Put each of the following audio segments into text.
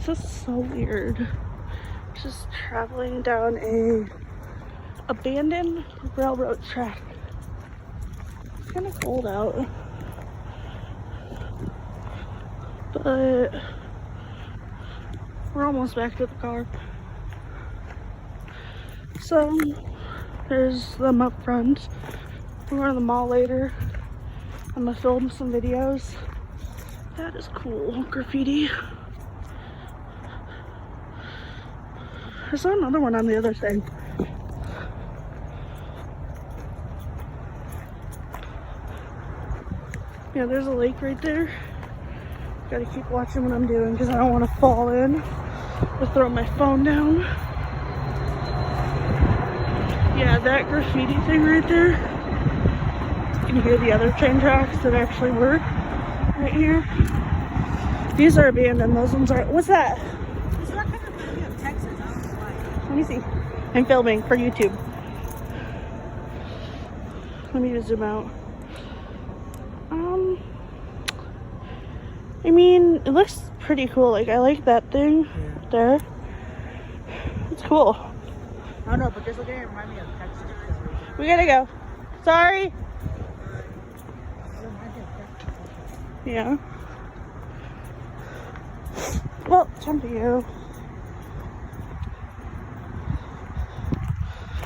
This is so weird. Just traveling down a abandoned railroad track. It's kind of cold out, but we're almost back to the car. So there's them up front. We're going to the mall later. I'm gonna film some videos. That is cool. Graffiti. I saw another one on the other side. Yeah, there's a lake right there. Gotta keep watching what I'm doing because I don't want to fall in or throw my phone down. Yeah, that graffiti thing right there. You can hear the other train tracks that actually work right here. These are abandoned. Those ones are. What's that? It's not kind of like of Texas. I don't know why. Let me see. I'm filming for YouTube. Let me just zoom out. I mean, it looks pretty cool. Like, I like that thing there. It's cool. I don't know, but just look at it, remind me of Texas. We gotta go. Sorry. Yeah. Well, time to go.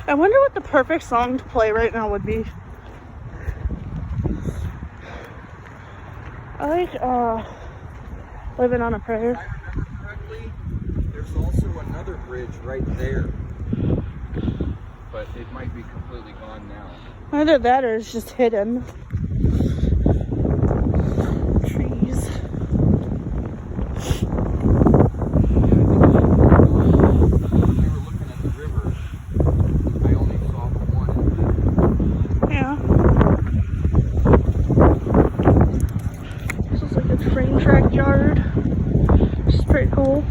I wonder what the perfect song to play right now would be. I like Living on a Prayer. If I remember correctly, there's also another bridge right there. But it might be completely gone now. Either that or it's just hidden. Trees. When we were looking at the river, I only saw one. Yeah. This is like a train track yard. Which is pretty cool.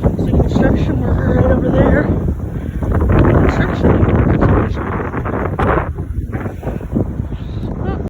There's a construction worker right over there. Construction.